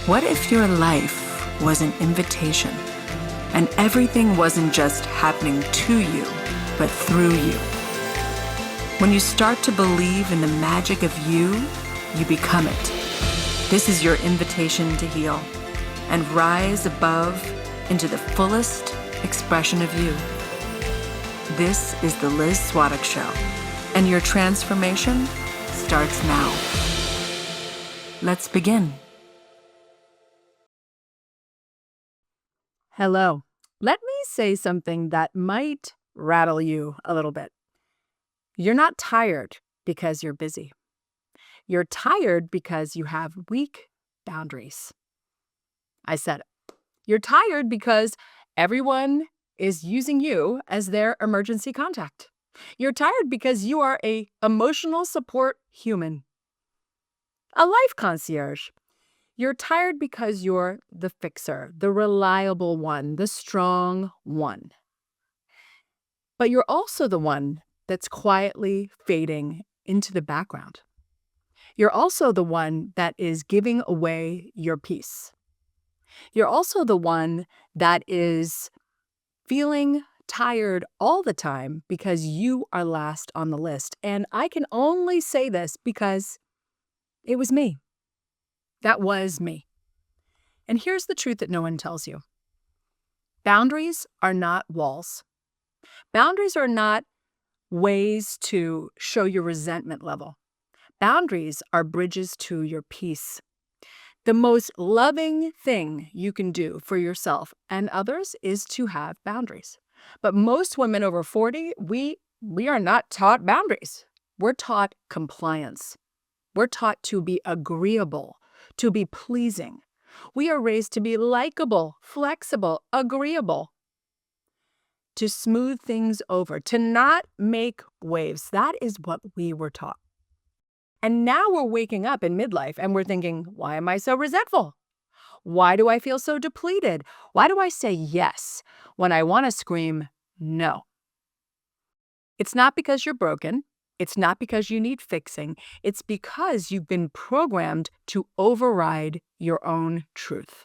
What if your life was an invitation and everything wasn't just happening to you, but through you? When you start to believe in the magic of you, you become it. This is your invitation to heal and rise above into the fullest expression of you. This is the Liz Svatek Show, and your transformation starts now. Let's begin. Hello. Let me say something that might rattle you a little bit. You're not tired because you're busy. You're tired because you have weak boundaries. I said it. You're tired because everyone is using you as their emergency contact. You're tired because you are an emotional support human, a life concierge. You're tired because you're the fixer, the reliable one, the strong one. But you're also the one that's quietly fading into the background. You're also the one that is giving away your peace. You're also the one that is feeling tired all the time because you are last on the list. And I can only say this because it was me. That was me. And here's the truth that no one tells you. Boundaries are not walls. Boundaries are not ways to show your resentment level. Boundaries are bridges to your peace. The most loving thing you can do for yourself and others is to have boundaries. But most women over 40, we are not taught boundaries. We're taught compliance. We're taught to be agreeable, to be pleasing. We are raised to be likable, flexible, agreeable, to smooth things over, to not make waves. That is what we were taught. And now we're waking up in midlife and we're thinking, why am I so resentful? Why do I feel so depleted? Why do I say yes when I want to scream no? It's not because you're broken. It's not because you need fixing. It's because you've been programmed to override your own truth.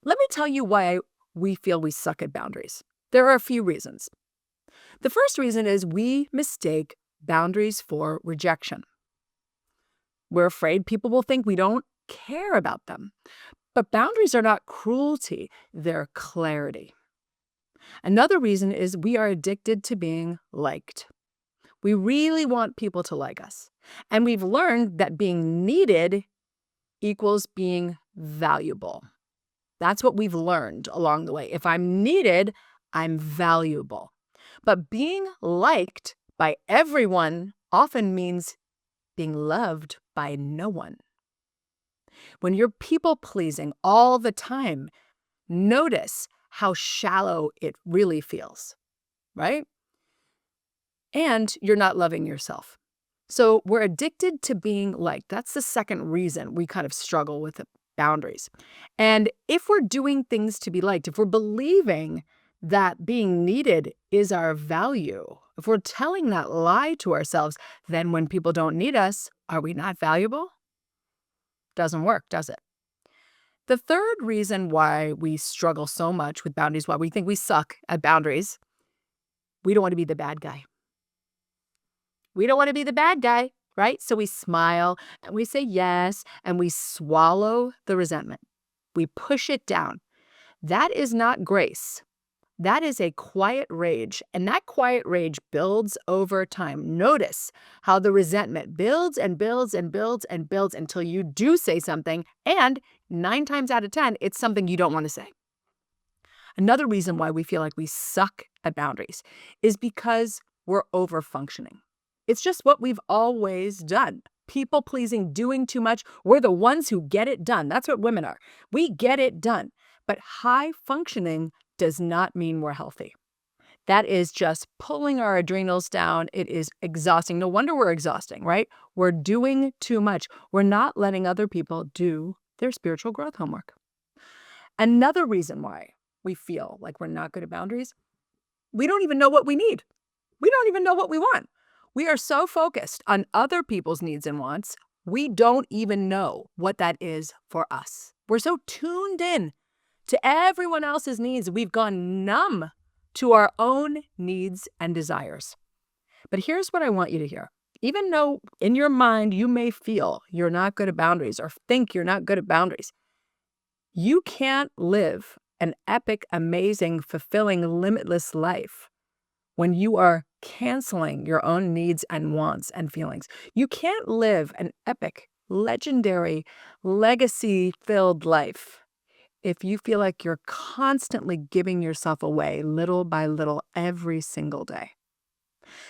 Let me tell you why we feel we suck at boundaries. There are a few reasons. The first reason is we mistake boundaries for rejection. We're afraid people will think we don't care about them. But boundaries are not cruelty, they're clarity. Another reason is we are addicted to being liked. We really want people to like us. And we've learned that being needed equals being valuable. That's what we've learned along the way. If I'm needed, I'm valuable. But being liked by everyone often means being loved by no one. When you're people-pleasing all the time, notice how shallow it really feels, right? And you're not loving yourself. So we're addicted to being liked. That's the second reason we kind of struggle with boundaries. And if we're doing things to be liked, if we're believing that being needed is our value, if we're telling that lie to ourselves, then when people don't need us, are we not valuable? Doesn't work, does it? The third reason why we struggle so much with boundaries, why we think we suck at boundaries, we don't want to be the bad guy. We don't want to be the bad guy, right? So we smile and we say yes, and we swallow the resentment. We push it down. That is not grace. That is a quiet rage, and that quiet rage builds over time. Notice how the resentment builds and builds and builds and builds until you do say something, and 9 times out of 10, it's something you don't want to say. Another reason why we feel like we suck at boundaries is because we're over-functioning. It's just what we've always done. People-pleasing, doing too much. We're the ones who get it done. That's what women are. We get it done. But high-functioning does not mean we're healthy. That is just pulling our adrenals down. It is exhausting. No wonder we're exhausting, right? We're doing too much. We're not letting other people do their spiritual growth homework. Another reason why we feel like we're not good at boundaries, we don't even know what we need. We don't even know what we want. We are so focused on other people's needs and wants, we don't even know what that is for us. We're so tuned in to everyone else's needs. We've gone numb to our own needs and desires. But here's what I want you to hear. Even though in your mind you may feel you're not good at boundaries or think you're not good at boundaries, you can't live an epic, amazing, fulfilling, limitless life when you are canceling your own needs and wants and feelings. You can't live an epic, legendary, legacy-filled life if you feel like you're constantly giving yourself away little by little every single day.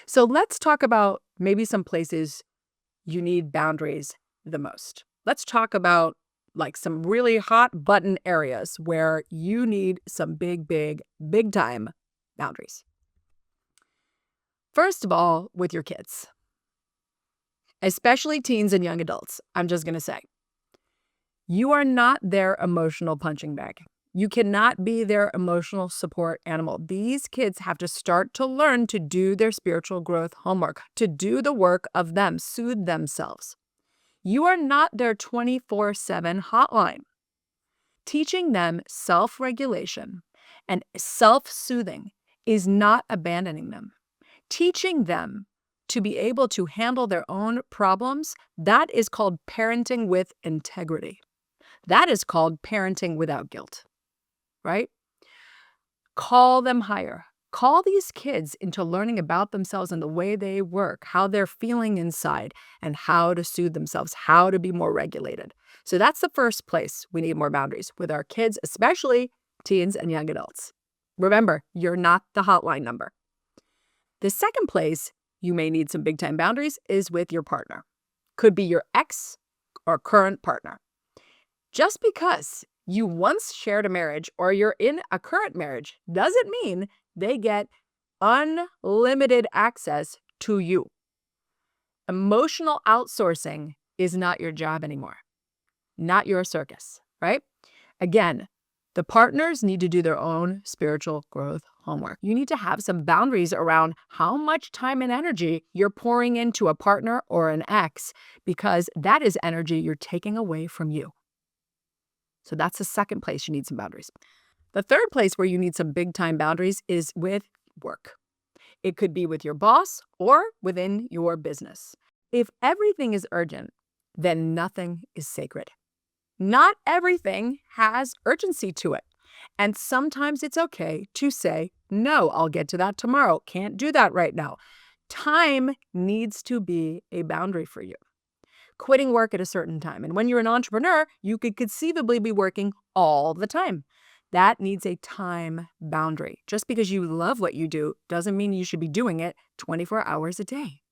So let's talk about maybe some places you need boundaries the most. Let's talk about like some really hot button areas where you need some big time boundaries. First of all, with your kids, especially teens and young adults, I'm just going to say, you are not their emotional punching bag. You cannot be their emotional support animal. These kids have to start to learn to do their spiritual growth homework, to do the work of them, soothe themselves. You are not their 24/7 hotline. Teaching them self-regulation and self-soothing is not abandoning them. Teaching them to be able to handle their own problems, that is called parenting with integrity. That is called parenting without guilt, right? Call them higher. Call these kids into learning about themselves and the way they work, how they're feeling inside, and how to soothe themselves, how to be more regulated. So that's the first place we need more boundaries with our kids, especially teens and young adults. Remember, you're not the hotline number. The second place you may need some big time boundaries is with your partner. Could be your ex or current partner. Just because you once shared a marriage or you're in a current marriage doesn't mean they get unlimited access to you. Emotional outsourcing is not your job anymore, not your circus, right? Again, the partners need to do their own spiritual growth homework. You need to have some boundaries around how much time and energy you're pouring into a partner or an ex, because that is energy you're taking away from you. So that's the second place you need some boundaries. The third place where you need some big time boundaries is with work. It could be with your boss or within your business. If everything is urgent, then nothing is sacred. Not everything has urgency to it. And sometimes it's okay to say, no, I'll get to that tomorrow. Can't do that right now. Time needs to be a boundary for you. Quitting work at a certain time. And when you're an entrepreneur, you could conceivably be working all the time. That needs a time boundary. Just because you love what you do doesn't mean you should be doing it 24 hours a day.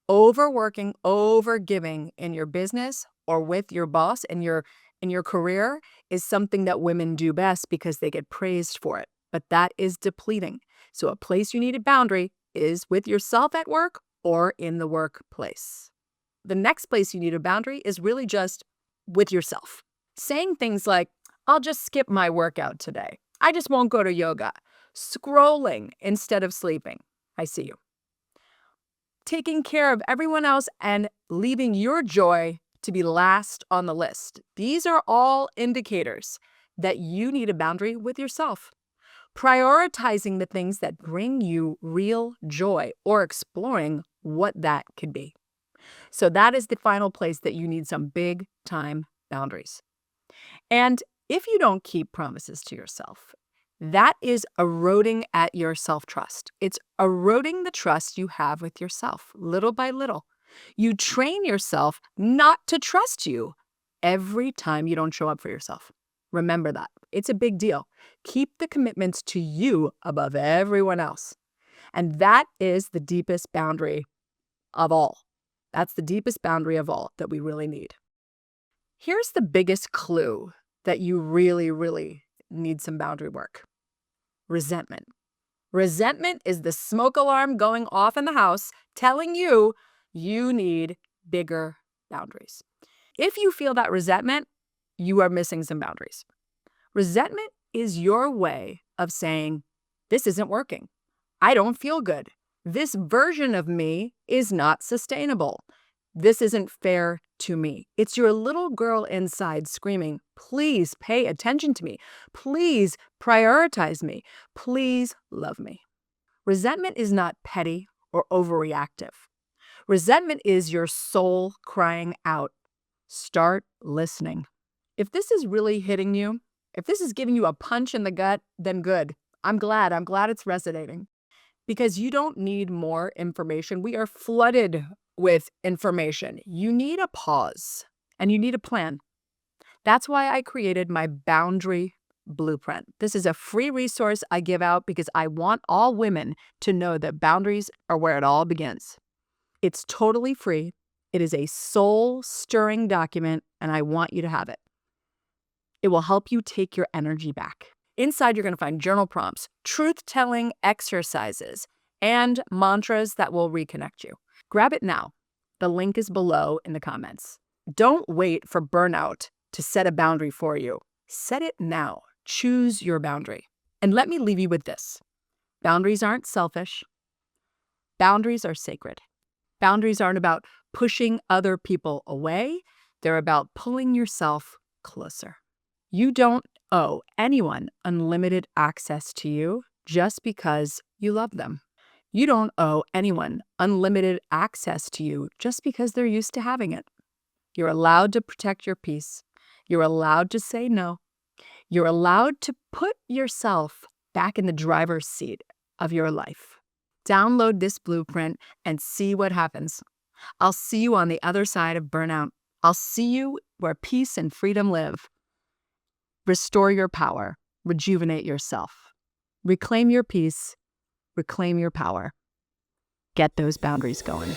Overworking, overgiving in your business or with your boss in your career is something that women do best because they get praised for it. But that is depleting. So a place you need a boundary is with yourself at work or in the workplace. The next place you need a boundary is really just with yourself. Saying things like, I'll just skip my workout today. I just won't go to yoga. Scrolling instead of sleeping. I see you. Taking care of everyone else and leaving your joy to be last on the list. These are all indicators that you need a boundary with yourself. Prioritizing the things that bring you real joy or exploring what that could be. So that is the final place that you need some big time boundaries. And if you don't keep promises to yourself, that is eroding at your self-trust. It's eroding the trust you have with yourself, little by little. You train yourself not to trust you every time you don't show up for yourself. Remember that. It's a big deal. Keep the commitments to you above everyone else. And that is the deepest boundary of all. That's the deepest boundary of all that we really need. Here's the biggest clue that you really need some boundary work. Resentment. Resentment is the smoke alarm going off in the house telling you you need bigger boundaries. If you feel that resentment, you are missing some boundaries. Resentment is your way of saying, this isn't working. I don't feel good. This version of me is not sustainable. This isn't fair to me. It's your little girl inside screaming, please pay attention to me. Please prioritize me. Please love me. Resentment is not petty or overreactive. Resentment is your soul crying out. Start listening. If this is really hitting you, if this is giving you a punch in the gut, then good. I'm glad it's resonating. Because you don't need more information. We are flooded with information. You need a pause and you need a plan. That's why I created my boundary blueprint. This is a free resource I give out because I want all women to know that boundaries are where it all begins. It's totally free. It is a soul-stirring document, and I want you to have it. It will help you take your energy back. Inside, you're going to find journal prompts, truth-telling exercises, and mantras that will reconnect you. Grab it now. The link is below in the comments. Don't wait for burnout to set a boundary for you. Set it now. Choose your boundary. And let me leave you with this. Boundaries aren't selfish. Boundaries are sacred. Boundaries aren't about pushing other people away. They're about pulling yourself closer. You don't owe anyone unlimited access to you just because you love them. You don't owe anyone unlimited access to you just because they're used to having it. You're allowed to protect your peace. You're allowed to say no. You're allowed to put yourself back in the driver's seat of your life. Download this blueprint and see what happens. I'll see you on the other side of burnout. I'll see you where peace and freedom live. Restore your power. Rejuvenate yourself. Reclaim your peace. Reclaim your power. Get those boundaries going.